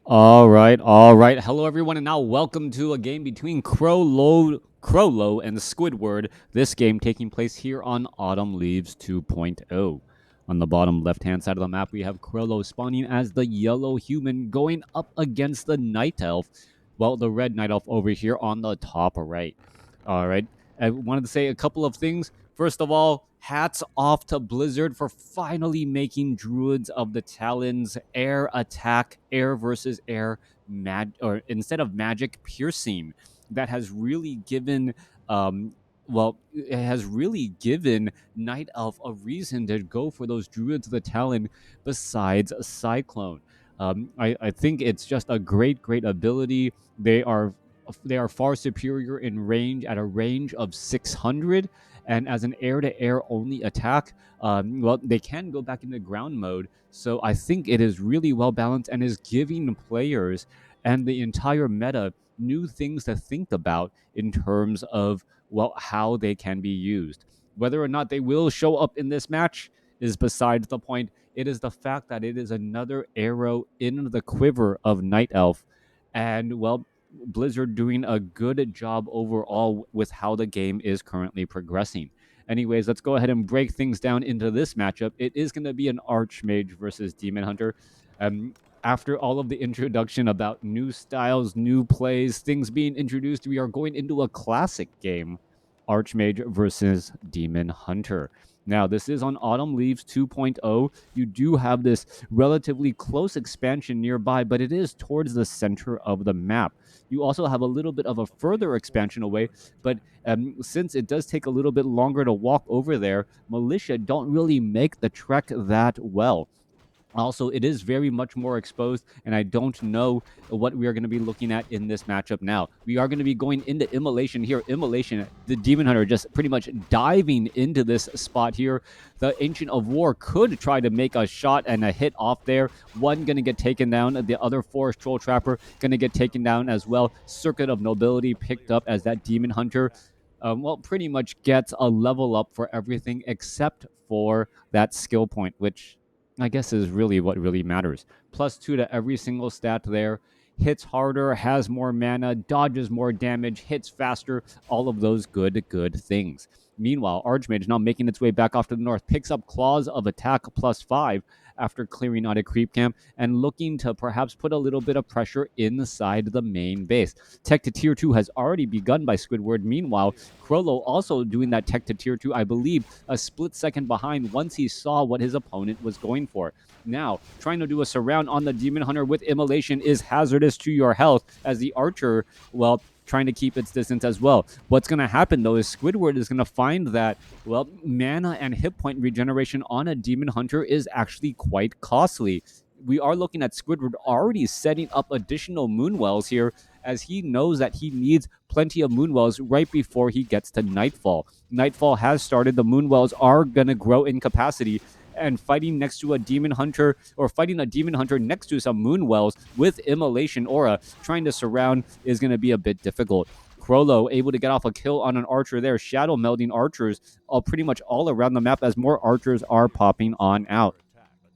All right, all right. Hello, everyone, and now welcome to a game between KroLu and Squidward. This game taking place here on Autumn Leaves 2.0. On the bottom left-hand side of the map, we have KroLu spawning as the yellow human going up against the night elf. Well, the red night elf over here on the top right. All right. I wanted to say a couple of things. First of all, hats off to Blizzard for finally making Druids of the Talons air attack, air versus air, or instead of magic piercing. That has really given, it has really given Night Elf a reason to go for those Druids of the Talon besides Cyclone. I think it's just a great ability. They are far superior in range at a range of 600, and as an air-to-air only attack, they can go back into ground mode. So I think it is really well balanced and is giving players and the entire meta new things to think about in terms of how they can be used. Whether or not they will show up in this match is besides the point. It is the fact that it is another arrow in the quiver of Night Elf, and Blizzard doing a good job overall with how the game is currently progressing. Anyways, let's go ahead and break things down into this matchup. It is going to be an Archmage versus Demon Hunter. After all of the introduction about new styles, new plays, things being introduced, we are going into a classic game, Archmage versus Demon Hunter. Now, this is on Autumn Leaves 2.0. You do have this relatively close expansion nearby, but it is towards the center of the map. You also have a little bit of a further expansion away, but since it does take a little bit longer to walk over there, militia don't really make the trek that well. Also, it is very much more exposed, and I don't know what we are going to be looking at in this matchup now. We are going to be going into Immolation here. Immolation, the Demon Hunter just pretty much diving into this spot here. The Ancient of War could try to make a shot and a hit off there. One going to get taken down. The other Forest Troll Trapper going to get taken down as well. Circuit of Nobility picked up as that Demon Hunter pretty much gets a level up for everything except for that skill point, which I guess is really what really matters. +2 to every single stat there. Hits harder, has more mana, dodges more damage, hits faster, all of those good things. Meanwhile, Archmage now making its way back off to the north, picks up Claws of Attack +5 after clearing out a creep camp and looking to perhaps put a little bit of pressure inside the main base. Tech to tier 2 has already begun by Squidward. Meanwhile, KroLu also doing that tech to tier 2, I believe, a split second behind once he saw what his opponent was going for. Now, trying to do a surround on the Demon Hunter with Immolation is hazardous to your health, as the Archer, trying to keep its distance as well. What's going to happen, though, is Squidward is going to find that, mana and hit point regeneration on a Demon Hunter is actually quite costly. We are looking at Squidward already setting up additional Moonwells here, as he knows that he needs plenty of Moonwells right before he gets to Nightfall. Nightfall has started. The Moonwells are going to grow in capacity, and fighting next to a Demon Hunter, or fighting a Demon Hunter next to some Moonwells with Immolation Aura, trying to surround is going to be a bit difficult. KroLu able to get off a kill on an archer there, shadow melding archers pretty much all around the map as more archers are popping on out.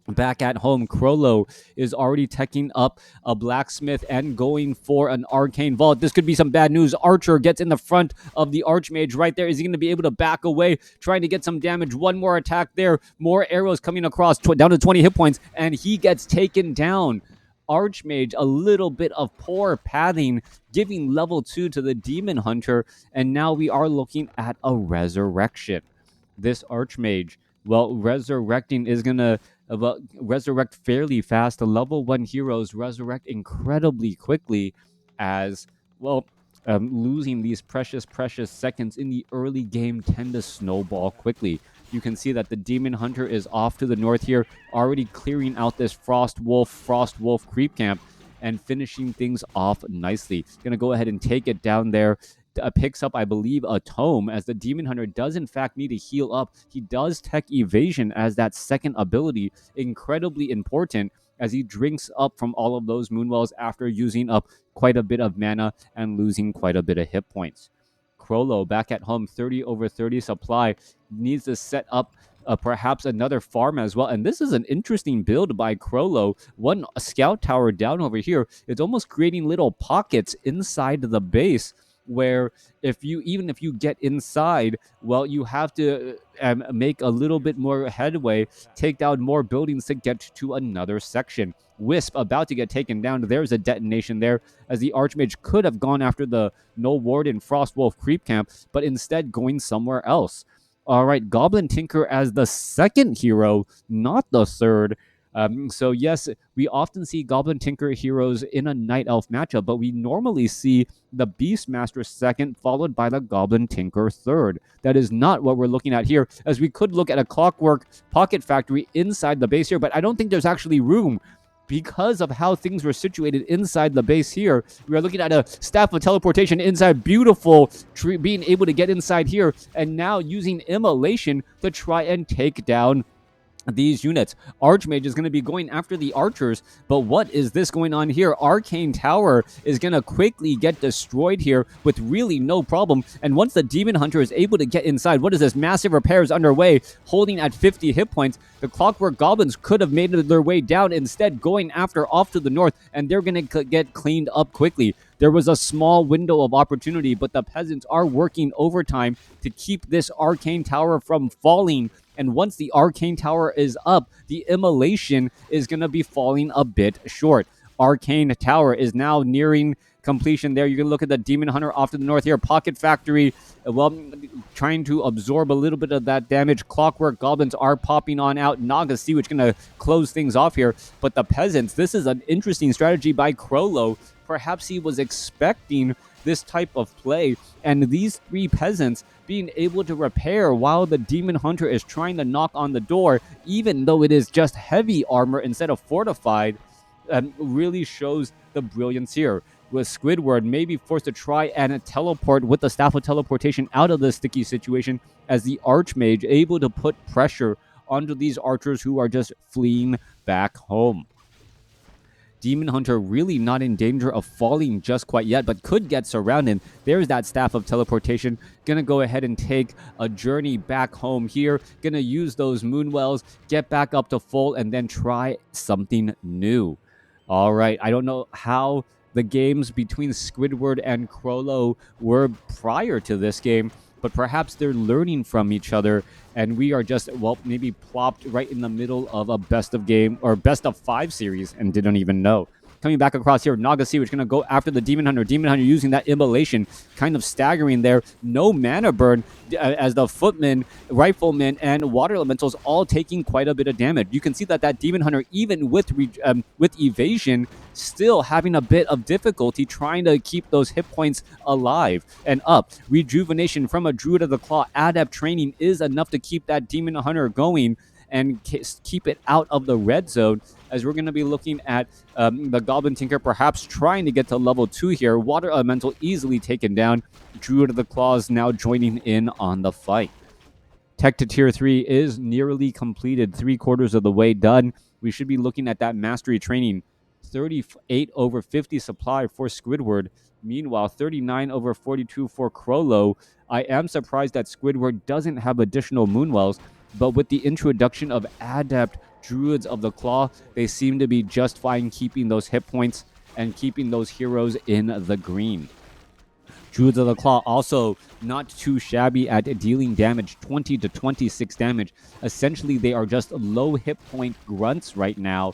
Back at home, KroLu is already teching up a blacksmith and going for an arcane vault. This could be some bad news. Archer gets in the front of the Archmage right there. Is he going to be able to back away, trying to get some damage? One more attack there. More arrows coming across, down to 20 hit points, and he gets taken down. Archmage, a little bit of poor pathing, giving level 2 to the Demon Hunter, and now we are looking at a resurrection. This Archmage, resurrecting is going to resurrect fairly fast. The level 1 heroes resurrect incredibly quickly, as losing these precious seconds in the early game tend to snowball quickly. You can see that the Demon Hunter is off to the north here, already clearing out this Frost Wolf creep camp and finishing things off nicely. Gonna go ahead and take it down there. Picks up, I believe, a tome, as the Demon Hunter does in fact need to heal up. He does tech evasion as that second ability, incredibly important, as he drinks up from all of those Moonwells after using up quite a bit of mana and losing quite a bit of hit points. KroLu back at home, 30 over 30 supply, needs to set up perhaps another farm as well. And this is an interesting build by KroLu. One scout tower down over here. It's almost creating little pockets inside the base where if you get inside, well, you have to make a little bit more headway, take down more buildings to get to another section. Wisp about to get taken down. There's a detonation there, as the Archmage could have gone after the No Warden Frostwolf creep camp, but instead going somewhere else. All right, Goblin Tinker as the second hero, not the third. So yes, we often see Goblin Tinker heroes in a Night Elf matchup, but we normally see the Beastmaster second, followed by the Goblin Tinker third. That is not what we're looking at here, as we could look at a Clockwork Pocket Factory inside the base here, but I don't think there's actually room. Because of how things were situated inside the base here, we are looking at a Staff of Teleportation inside, beautiful tree, being able to get inside here, and now using Immolation to try and take down these units. Archmage is going to be going after the archers, but what is this going on here? Arcane Tower is going to quickly get destroyed here with really no problem, and once the Demon Hunter is able to get inside, what is this? Massive repairs underway, holding at 50 hit points. The Clockwork Goblins could have made their way down, instead going after off to the north, and they're going to get cleaned up quickly. There was a small window of opportunity, but the peasants are working overtime to keep this Arcane Tower from falling. And once the Arcane Tower is up, the Immolation is going to be falling a bit short. Arcane Tower is now nearing completion there. You can look at the Demon Hunter off to the north here. Pocket Factory, well, trying to absorb a little bit of that damage. Clockwork Goblins are popping on out. Naga Sea, which is going to close things off here. But the peasants, this is an interesting strategy by KroLu. Perhaps he was expecting this type of play, and these three peasants being able to repair while the Demon Hunter is trying to knock on the door, even though it is just heavy armor instead of fortified, really shows the brilliance here. With Squidward maybe forced to try and teleport with the Staff of Teleportation out of the sticky situation, as the Archmage able to put pressure onto these archers who are just fleeing back home. Demon Hunter really not in danger of falling just quite yet, but could get surrounded. There's that Staff of Teleportation. Gonna go ahead and take a journey back home here. Gonna use those Moonwells, get back up to full, and then try something new. All right, I don't know how the games between Squidward and KroLu were prior to this game, but perhaps they're learning from each other, and we are just, well, maybe plopped right in the middle of a best of game or best of 5 series and didn't even know. Coming back across here, Naga Sea, which is going to go after the Demon Hunter. Demon Hunter using that Immolation, kind of staggering there. No mana burn, as the Footmen, Riflemen, and Water Elementals all taking quite a bit of damage. You can see that Demon Hunter, even with evasion, still having a bit of difficulty trying to keep those hit points alive and up. Rejuvenation from a Druid of the Claw, Adept training is enough to keep that Demon Hunter going and keep it out of the red zone, as we're going to be looking at the Goblin Tinker perhaps trying to get to level 2 here. Water Elemental easily taken down. Druid of the Claws now joining in on the fight. Tech to Tier 3 is nearly completed, 3/4 of the way done. We should be looking at that Mastery training. 38 over 50 supply for Squidward. Meanwhile, 39 over 42 for KroLu. I am surprised that Squidward doesn't have additional Moonwells, but with the introduction of Adept Druids of the Claw, they seem to be just fine keeping those hit points and keeping those heroes in the green. Druids of the Claw also not too shabby at dealing damage, 20 to 26 damage. Essentially, they are just low hit point grunts right now,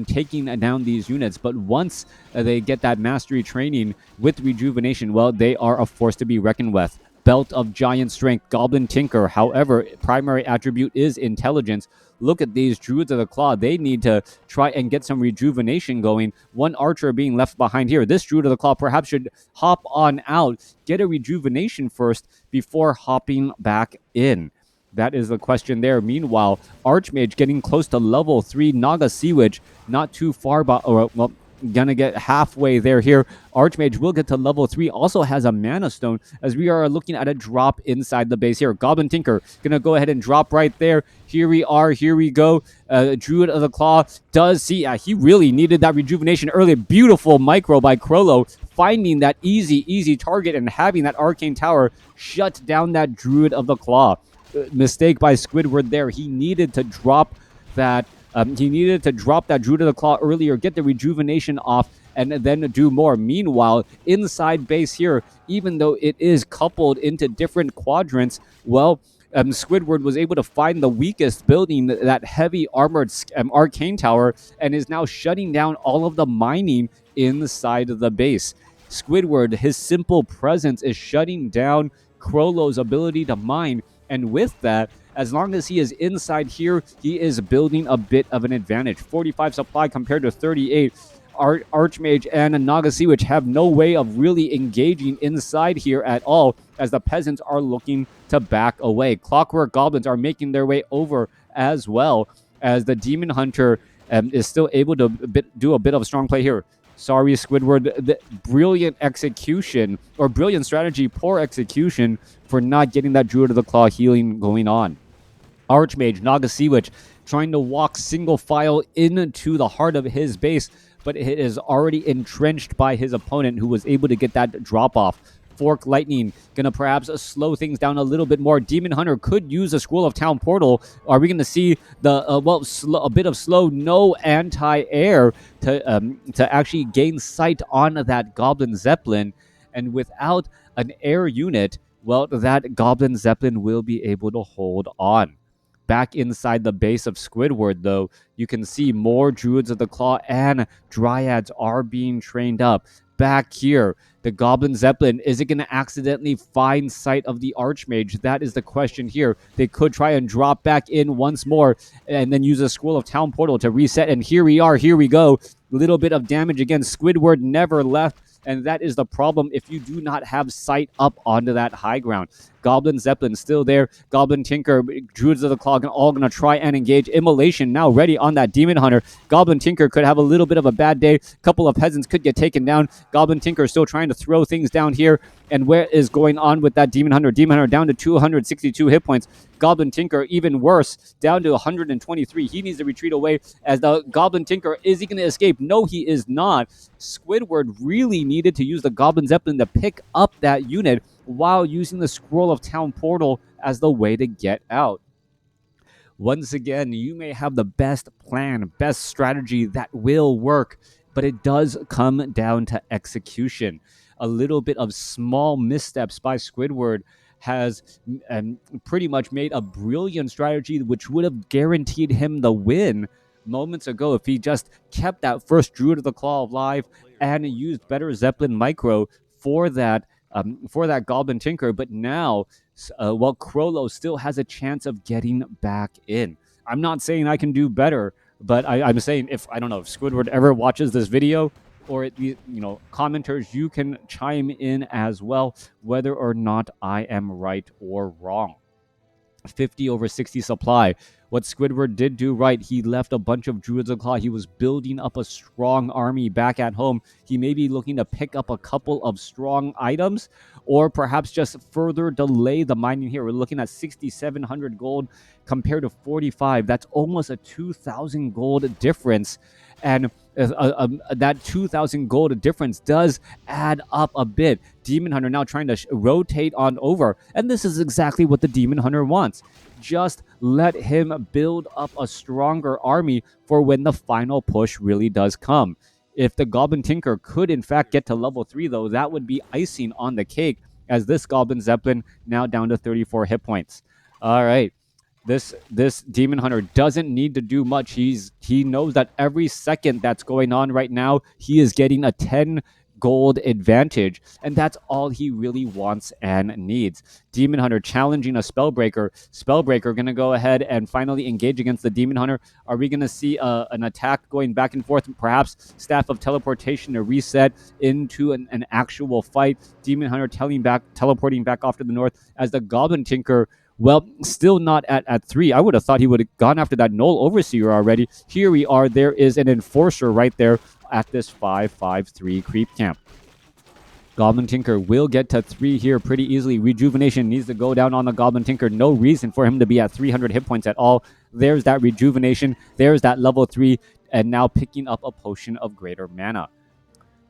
taking down these units. But once they get that Mastery training with Rejuvenation, well, they are a force to be reckoned with. Belt of Giant Strength, Goblin Tinker. However, primary attribute is Intelligence. Look at these Druids of the Claw. They need to try and get some rejuvenation going. One archer being left behind here. This Druid of the Claw perhaps should hop on out, get a rejuvenation first before hopping back in. That is the question there. Meanwhile, Archmage getting close to level 3. Naga Sea Witch not too far, well, gonna get halfway there here. Archmage will get to level 3, also has a Mana Stone, as we are looking at a drop inside the base here. Goblin Tinker gonna go ahead and drop right there. Here we are, here we go. Druid of the Claw does see, he really needed that rejuvenation earlier. Beautiful micro by KroLu, finding that easy target and having that Arcane Tower shut down that Druid of the Claw. mistake by Squidward there. He needed to drop that. He needed to drop that Druid of the Claw earlier, get the rejuvenation off, and then do more. Meanwhile, inside base here, even though it is coupled into different quadrants, well, Squidward was able to find the weakest building, that heavy armored arcane tower, and is now shutting down all of the mining inside of the base. Squidward, his simple presence is shutting down KroLu's ability to mine, and with that, as long as he is inside here, he is building a bit of an advantage. 45 supply compared to 38. Archmage and Nagasi, which have no way of really engaging inside here at all, as the peasants are looking to back away. Clockwork Goblins are making their way over as well, as the Demon Hunter is still able to do a bit of a strong play here. Sorry, Squidward. The brilliant execution, or brilliant strategy, poor execution for not getting that Druid of the Claw healing going on. Archmage, Nagasiwich, trying to walk single file into the heart of his base, but it is already entrenched by his opponent, who was able to get that drop off. Fork Lightning gonna perhaps slow things down a little bit more. Demon Hunter could use a Scroll of Town Portal. Are we gonna see the a bit of slow, no anti-air to actually gain sight on that Goblin Zeppelin? And without an air unit, well, that Goblin Zeppelin will be able to hold on. Back inside the base of Squidward, though, you can see more Druids of the Claw and Dryads are being trained up. Back here, the Goblin Zeppelin, is it going to accidentally find sight of the Archmage? That is the question here. They could try and drop back in once more and then use a Scroll of Town Portal to reset. And here we are. Here we go. A little bit of damage again. Squidward never left. And that is the problem if you do not have sight up onto that high ground. Goblin Zeppelin still there. Goblin Tinker, Druids of the Claw, all going to try and engage. Immolation now ready on that Demon Hunter. Goblin Tinker could have a little bit of a bad day. A couple of peasants could get taken down. Goblin Tinker still trying to throw things down here. And where is going on with that Demon Hunter? Demon Hunter down to 262 hit points. Goblin Tinker even worse, down to 123. He needs to retreat away as the Goblin Tinker, is he going to escape? No, he is not. Squidward really needed to use the Goblin Zeppelin to pick up that unit while using the Scroll of Town Portal as the way to get out. Once again, you may have the best plan, best strategy that will work, but it does come down to execution. A little bit of small missteps by Squidward has pretty much made a brilliant strategy which would have guaranteed him the win moments ago if he just kept that first Druid of the Claw alive and used better Zeppelin Micro for that Goblin Tinker. But now, KroLu still has a chance of getting back in. I'm not saying I can do better, but I'm saying if Squidward ever watches this video, or commenters, you can chime in as well, whether or not I am right or wrong. 50 over 60 supply. What Squidward did do right, he left a bunch of Druids of Claw. He was building up a strong army back at home. He may be looking to pick up a couple of strong items, or perhaps just further delay the mining here. We're looking at 6,700 gold compared to 45. That's almost a 2,000 gold difference. And that 2,000 gold difference does add up a bit. Demon Hunter now trying to rotate on over. And this is exactly what the Demon Hunter wants. Just let him build up a stronger army for when the final push really does come. If the Goblin Tinker could in fact get to level 3, though, that would be icing on the cake, as this Goblin Zeppelin now down to 34 hit points. All right. This Demon Hunter doesn't need to do much. He knows that every second that's going on right now, he is getting a 10 gold advantage, and that's all he really wants and needs. Demon Hunter challenging a Spellbreaker. Spellbreaker going to go ahead and finally engage against the Demon Hunter. Are we going to see an attack going back and forth? Perhaps Staff of Teleportation to reset into an actual fight. Demon Hunter teleporting back off to the north, as the Goblin Tinker, well, still not at 3. I would have thought he would have gone after that Null Overseer already. Here we are. There is an Enforcer right there at this 5-5-3 creep camp. Goblin Tinker will get to 3 here pretty easily. Rejuvenation needs to go down on the Goblin Tinker. No reason for him to be at 300 hit points at all. There's that Rejuvenation. There's that level 3. And now picking up a Potion of Greater Mana.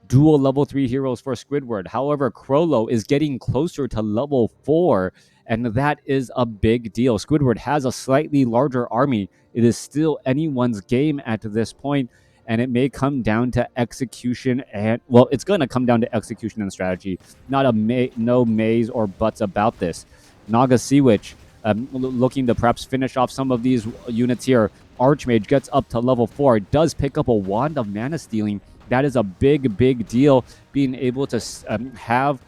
Dual level 3 heroes for Squidward. However, KroLu is getting closer to level 4. and that is a big deal. Squidward has a slightly larger army. It is still anyone's game at this point, and it may come down to execution and, well, it's going to come down to execution and strategy. Not no maze or buts about this. Naga Sea Witch looking to perhaps finish off some of these units here. Archmage gets up to level 4. It does pick up a Wand of Mana Stealing. That is a big deal, being able to have,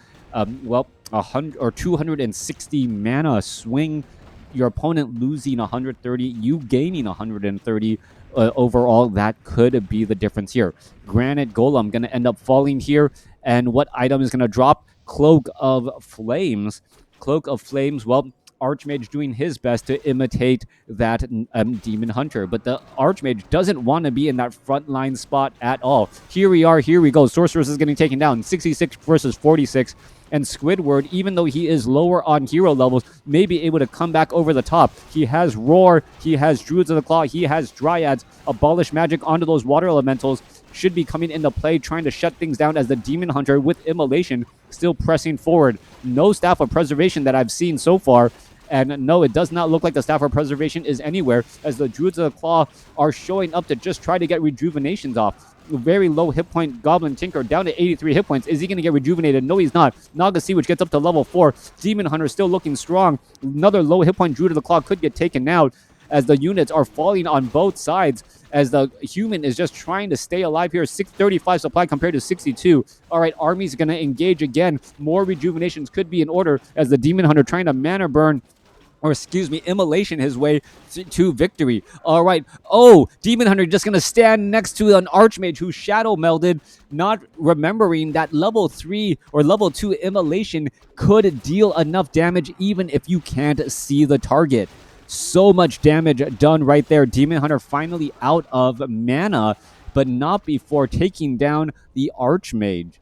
well, 100 or 260 mana swing, your opponent losing 130, you gaining 130 overall. That could be the difference here. Granite Golem going to end up falling here, and what item is going to drop? Cloak of Flames. Cloak of Flames, well, Archmage doing his best to imitate that Demon Hunter, but the Archmage doesn't want to be in that frontline spot at all. Here we are, here we go. Sorceress is getting taken down, 66 versus 46, and Squidward, even though he is lower on hero levels, may be able to come back over the top. He has Roar, he has Druids of the Claw, he has Dryads. Abolish magic onto those water elementals should be coming into play, trying to shut things down as the Demon Hunter with Immolation still pressing forward. No Staff of Preservation that I've seen so far. And no, it does not look like the Staff of Preservation is anywhere, as the Druids of the Claw are showing up to just try to get rejuvenations off. Very low hit point Goblin Tinker down to 83 hit points. Is he going to get rejuvenated? No, he's not. Naga Sea Witch gets up to level 4. Demon Hunter still looking strong. Another low hit point Druid of the Claw could get taken out, as the units are falling on both sides, as the human is just trying to stay alive here. 635 supply compared to 62. All right, army's going to engage again. More rejuvenations could be in order, as the Demon Hunter trying to mana burn, or excuse me, immolation his way to victory. All right. Oh, Demon Hunter just going to stand next to an Archmage who shadow melded, not remembering that level 3 or level 2 immolation could deal enough damage even if you can't see the target. So much damage done right there. Demon Hunter finally out of mana, but not before taking down the Archmage.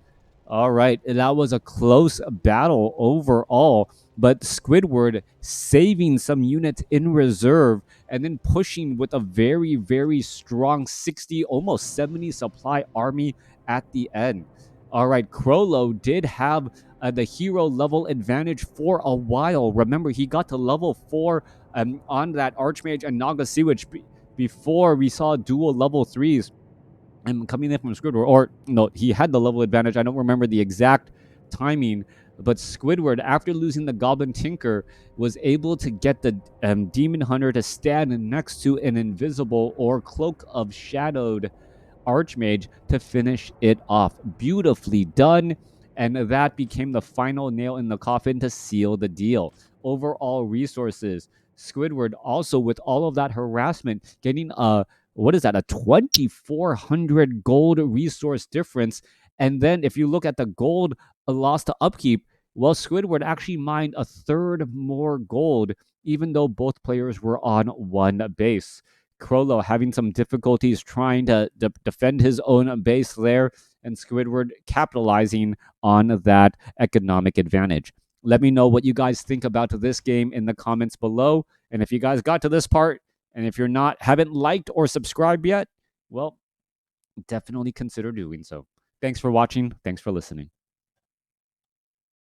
All right, that was a close battle overall, but Squidward saving some units in reserve and then pushing with a very strong 60, almost 70 supply army at the end. All right, KroLu did have the hero level advantage for a while. Remember, he got to level 4 on that Archmage and Naga Sea Witch before we saw dual level 3s. And coming in from Squidward, or no, he had the level advantage. I don't remember the exact timing, but Squidward, after losing the Goblin Tinker, was able to get the Demon Hunter to stand next to an invisible or Cloak of Shadowed Archmage to finish it off. Beautifully done, and that became the final nail in the coffin to seal the deal. Overall resources, Squidward also, with all of that harassment, getting a, what is that, a 2,400 gold resource difference. And then if you look at the gold lost to upkeep, well, Squidward actually mined a third more gold, even though both players were on one base. KroLu having some difficulties trying to defend his own base there, and Squidward capitalizing on that economic advantage. Let me know what you guys think about this game in the comments below. And if you guys got to this part, and if you're haven't liked or subscribed yet, well, definitely consider doing so. Thanks for watching. Thanks for listening.